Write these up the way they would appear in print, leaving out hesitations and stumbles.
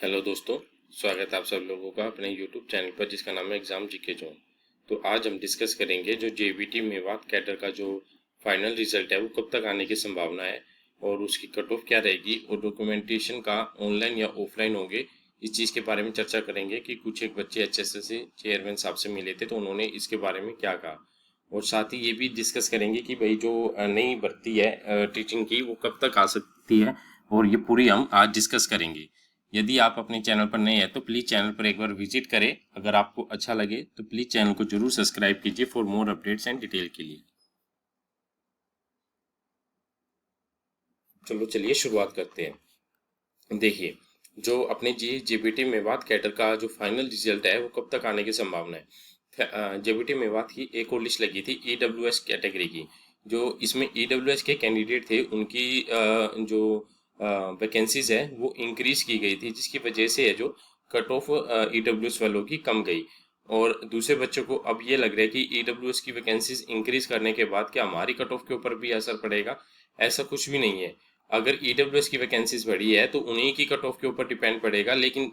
Hello दोस्तों, स्वागत है आप सब लोगों का अपने यूट्यूब चैनल पर जिसका नाम है एग्ज़ाम जीके जोन। तो आज हम डिस्कस करेंगे जो जेबीटी मेवात कैडर का जो फाइनल रिजल्ट है वो कब तक आने की संभावना है और उसकी कट ऑफ क्या रहेगी और डॉक्यूमेंटेशन का ऑनलाइन या ऑफलाइन होंगे। इस चीज़ के बारे में चर्चा करेंगे कि कुछ एक बच्चे एचएसएससी चेयरमैन साहब से मिले थे तो उन्होंने इसके बारे में क्या कहा। और साथ ही ये भी डिस्कस करेंगे कि भाई जो नई भर्ती है टीचिंग की वो कब तक आ सकती है, और ये पूरी हम आज डिस्कस करेंगे। यदि आप अपने चैनल पर नए हैं तो प्लीज़ चैनल पर एक बार विजिट करें। अगर आपको अच्छा लगे तो प्लीज़ चैनल को जरूर सब्सक्राइब कीजिए for more updates and detail के लिए। चलो चलिए शुरुआत करते हैं। देखिए, जो अपने जेबीटी मेवात कैडर का जो फाइनल रिजल्ट है वो कब तक आने की संभावना है। जेबीटी मेवात की एक और लिस्ट लगी थी ईडब्ल्यूएस कैटेगरी की। जो इसमें ईडब्ल्यूएस के कैंडिडेट थे उनकी जो वैकेंसीज है वो इंक्रीज की गई थी, जिसकी वजह से है जो कट ऑफ ईडब्ल्यूएस वालों की कम गई। और दूसरे बच्चों को अब ये लग रहा है कि ईडब्ल्यूएस की वैकेंसीज इंक्रीज करने के बाद क्या हमारी कट ऑफ के ऊपर भी असर पड़ेगा। ऐसा कुछ भी नहीं है। अगर ईडब्ल्यूएस की वैकेंसीज बढ़ी है तो उन्हीं की कट ऑफ के ऊपर डिपेंड पड़ेगा, लेकिन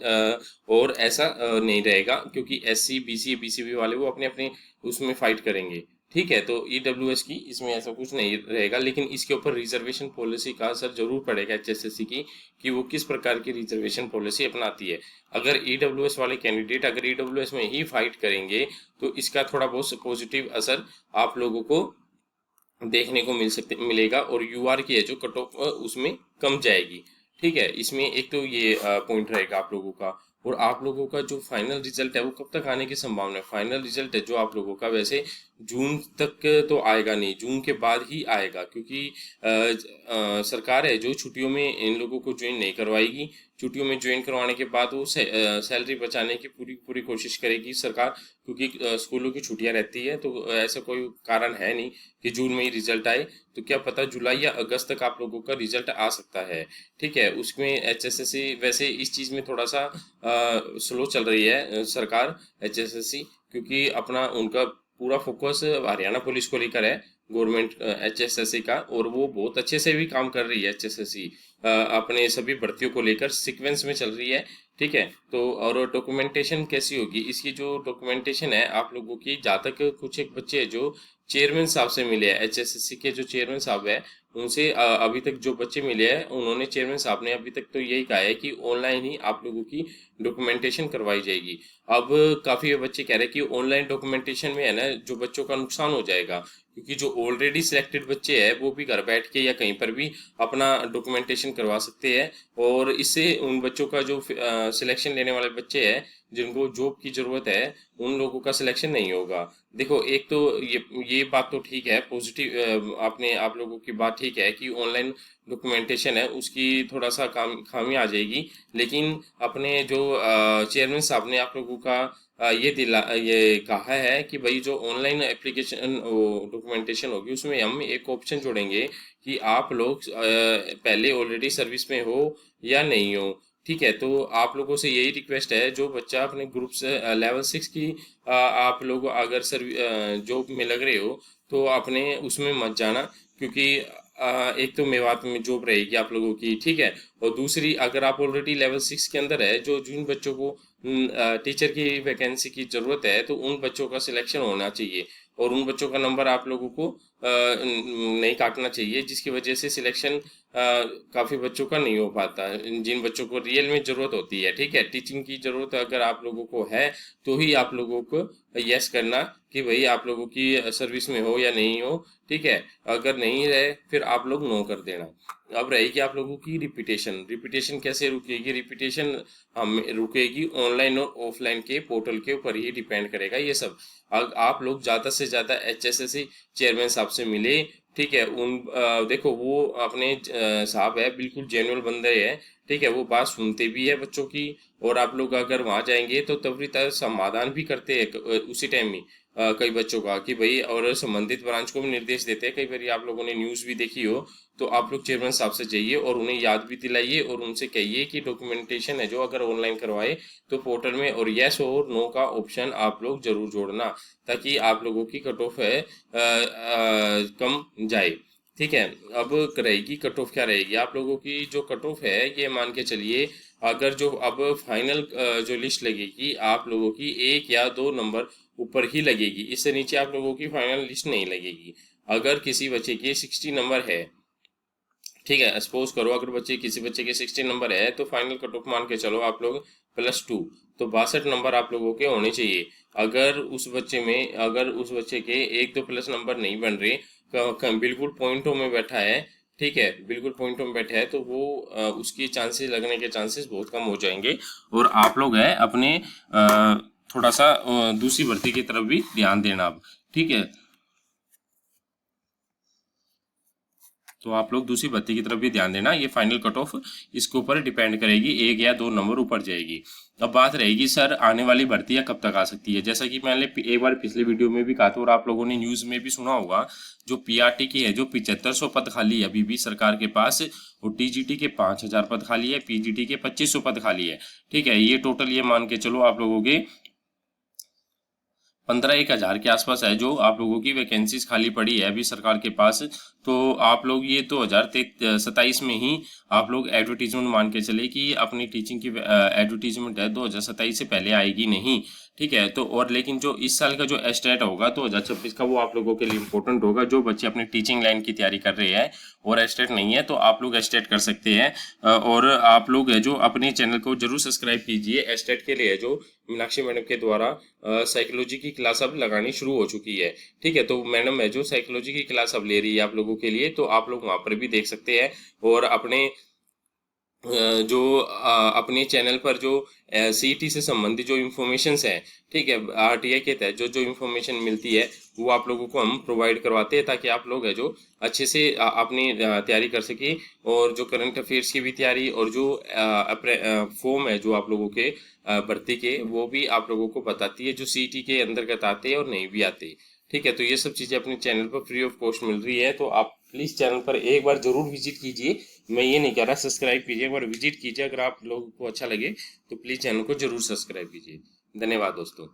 और ऐसा नहीं रहेगा, क्योंकि एससी बीसी बीसीबी वाले वो अपने अपने उसमें फाइट करेंगे। ठीक है, तो ईडब्ल्यूएस की इसमें ऐसा कुछ नहीं रहेगा, लेकिन इसके ऊपर रिजर्वेशन पॉलिसी का असर जरूर पड़ेगा एचएसएससी की, कि वो किस प्रकार की रिजर्वेशन पॉलिसी अपनाती है। अगर ईडब्ल्यूएस वाले कैंडिडेट अगर ईडब्ल्यूएस में ही फाइट करेंगे तो इसका थोड़ा बहुत पॉजिटिव असर आप लोगों को देखने को मिलेगा, और यूआर की है जो कट ऑफ उसमें कम जाएगी। ठीक है, इसमें एक तो ये पॉइंट रहेगा आप लोगों का। और आप लोगों का जो फाइनल रिजल्ट है वो कब तक आने की संभावना है। फाइनल रिजल्ट है जो आप लोगों का वैसे जून तक तो आएगा नहीं, जून के बाद ही आएगा, क्योंकि सरकार है जो छुट्टियों में इन लोगों को ज्वाइन नहीं करवाएगी। छुट्टियों में ज्वाइन करवाने के बाद वो सैलरी बचाने की पूरी पूरी कोशिश करेगी सरकार, क्योंकि स्कूलों की छुट्टियां रहती है, तो ऐसा कोई कारण है नहीं कि जून में ही रिजल्ट आए। तो क्या पता जुलाई या अगस्त तक आप लोगों का रिजल्ट आ सकता है। ठीक है, उसमें एचएसएससी वैसे इस चीज़ में थोड़ा सा स्लो चल रही है सरकार एचएसएससी, क्योंकि अपना उनका पूरा फोकस हरियाणा पुलिस को लेकर है, गवर्नमेंट एचएसएससी का, और वो बहुत अच्छे से भी काम कर रही है एचएसएससी अपने सभी भर्तियों को लेकर सीक्वेंस में चल रही है। ठीक है, तो और डॉक्यूमेंटेशन कैसी होगी, इसकी जो डॉक्यूमेंटेशन है आप लोगों की, जहाँ तक कुछ एक बच्चे हैं जो चेयरमैन साहब से मिले हैं, एचएसएससी के जो चेयरमैन साहब है उनसे अभी तक जो बच्चे मिले हैं उन्होंने, चेयरमैन साहब ने अभी तक तो यही कहा है कि ऑनलाइन ही आप लोगों की डॉक्यूमेंटेशन करवाई जाएगी। अब काफ़ी बच्चे कह रहे हैं कि ऑनलाइन डॉक्यूमेंटेशन में है ना जो बच्चों का नुकसान हो जाएगा, क्योंकि जो ऑलरेडी सिलेक्टेड बच्चे हैं वो भी घर बैठ के या कहीं पर भी अपना डॉक्यूमेंटेशन करवा सकते हैं, और इससे उन बच्चों का जो सिलेक्शन लेने वाले बच्चे हैं जिनको जॉब की ज़रूरत है उन लोगों का सिलेक्शन नहीं होगा। देखो, एक तो ये बात तो ठीक है, पॉजिटिव आपने आप लोगों की बात ठीक है कि ऑनलाइन डॉक्यूमेंटेशन है उसकी थोड़ा सा खामी आ जाएगी, लेकिन अपने जो चेयरमैन साहब ने आप लोगों का ये कहा है कि भाई जो ऑनलाइन एप्लीकेशन डॉक्यूमेंटेशन होगी उसमें हम एक ऑप्शन जोड़ेंगे कि आप लोग पहले ऑलरेडी सर्विस में हो या नहीं हो। ठीक है, तो आप लोगों से यही रिक्वेस्ट है, जो बच्चा अपने ग्रुप से लेवल 6 की आप लोग अगर जॉब में लग रहे हो तो अपने उसमें मत जाना, क्योंकि एक तो मेवात में जॉब रहेगी आप लोगों की। ठीक है, और दूसरी अगर आप ऑलरेडी लेवल 6 के अंदर है, जो जिन बच्चों को टीचर की वैकेंसी की ज़रूरत है तो उन बच्चों का सिलेक्शन होना चाहिए, और उन बच्चों का नंबर आप लोगों को नहीं काटना चाहिए, जिसकी वजह से सिलेक्शन काफ़ी बच्चों का नहीं हो पाता, जिन बच्चों को रियल में ज़रूरत होती है। ठीक है, टीचिंग की ज़रूरत अगर आप लोगों को है तो ही आप लोगों को यस करना कि भाई आप लोगों की सर्विस में हो या नहीं हो। ठीक है, अगर नहीं रहे फिर आप लोग नो कर देना। अब रहेगी आप लोगों की रिपीटेशन। रिपीटेशन कैसे रुकेगी, रिपीटेशन हम रुकेगी ऑनलाइन और ऑफलाइन के पोर्टल के ऊपर ही डिपेंड करेगा ये सब। आप लोग ज़्यादा से ज़्यादा एचएसएससी चेयरमैन साहब से मिले। ठीक है, देखो वो अपने साहब है, बिल्कुल जेन्युइन बंदे हैं। ठीक है, वो बात सुनते भी है बच्चों की, और आप लोग अगर वहाँ जाएंगे तो त्वरित समाधान भी करते हैं उसी टाइम में कई बच्चों का, कि भाई, और संबंधित ब्रांच को भी निर्देश देते हैं। कई बार आप लोगों ने न्यूज़ भी देखी हो, तो आप लोग चेयरमैन साहब से जाइए और उन्हें याद भी दिलाइए और उनसे कहिए कि डॉक्यूमेंटेशन है जो अगर ऑनलाइन करवाए तो पोर्टल में और यस और नो का ऑप्शन आप लोग जरूर जोड़ना, ताकि आप लोगों की कट ऑफ है कम जाए। ठीक है। अब रहेगी कट ऑफ, क्या रहेगी आप लोगों की जो कट ऑफ है, ये मान के चलिए अगर जो अब फाइनल जो लिस्ट लगेगी आप लोगों की 1 या 2 नंबर ऊपर ही लगेगी, इससे नीचे आप लोगों की फाइनल लिस्ट नहीं लगेगी। अगर किसी बच्चे के 60 नंबर है, ठीक है, सपोज करो अगर किसी बच्चे के 60 नंबर है तो फाइनल कट ऑफ मान के चलो आप लोग +2, तो 62 नंबर आप लोगों के होने चाहिए। अगर उस बच्चे के एक दो प्लस नंबर नहीं बन रहे, बिल्कुल पॉइंटों में बैठा है, ठीक है, बिल्कुल पॉइंटों में बैठा है, तो वो उसकी चांसेस लगने के चांसेस बहुत कम हो जाएंगे। और आप लोग है अपने थोड़ा सा दूसरी भर्ती की तरफ भी ध्यान देना अब, ठीक है। तो आप लोग दूसरी भर्ती की तरफ भी ध्यान देना, ये फाइनल कट ऑफ इसके ऊपर डिपेंड करेगी, 1 या 2 नंबर ऊपर जाएगी। अब बात रहेगी सर आने वाली भर्तियां कब तक आ सकती है। जैसा कि मैंने एक बार पिछले वीडियो में भी कहा था और आप लोगों ने न्यूज़ में भी सुना होगा, जो पीआरटी की है जो 7500 पद खाली है अभी भी सरकार के पास, और टीजीटी के 5000 पद खाली है, पीजीटी के 2500 पद खाली है, ठीक है। ये टोटल ये मान के चलो आप लोगों के 15-1 हज़ार के आसपास है जो आप लोगों की वैकेंसीज खाली पड़ी है अभी सरकार के पास। तो आप लोग ये 2027 में ही आप लोग एडवर्टीजमेंट मान के चले कि अपनी टीचिंग की एडवर्टीजमेंट है 2027 से पहले आएगी नहीं, ठीक है। तो और लेकिन जो इस साल का जो एस्टेट होगा 2026 का, वो आप लोगों के लिए इम्पोर्टेंट होगा। जो बच्चे अपनी टीचिंग लाइन की तैयारी कर रहे हैं और एस्टेट नहीं है तो आप लोग एस्टेट कर सकते हैं। और आप लोग है जो अपने चैनल को जरूर सब्सक्राइब कीजिए। एस्टेट के लिए जो मीनाक्षी मैडम के द्वारा साइकोलॉजी की क्लास अब लगानी शुरू हो चुकी है, ठीक है। तो मैडम है जो साइकोलॉजी की क्लास अब ले रही है आप लोगों के लिए, तो आप लोग वहाँ पर भी देख सकते हैं। और अपने अपने चैनल पर जो सीईटी से संबंधित जो इन्फॉर्मेशंस हैं, ठीक है, आरटीआई के तहत जो जो इन्फॉर्मेशन मिलती है वो आप लोगों को हम प्रोवाइड करवाते हैं, ताकि आप लोग है जो अच्छे से अपनी तैयारी कर सकें। और जो करंट अफेयर्स की भी तैयारी और जो फॉर्म है जो आप लोगों के भर्ती के, वो भी आप लोगों को बताती है, जो सीईटी के अंतर्गत आते हैं और नहीं भी आते, ठीक है। तो ये सब चीज़ें अपने चैनल पर फ्री ऑफ कॉस्ट मिल रही है, तो आप प्लीज़ चैनल पर एक बार जरूर विजिट कीजिए। मैं ये नहीं कह रहा सब्सक्राइब कीजिए, एक बार विजिट कीजिए। अगर आप लोगों को अच्छा लगे तो प्लीज़ चैनल को जरूर सब्सक्राइब कीजिए। धन्यवाद दोस्तों।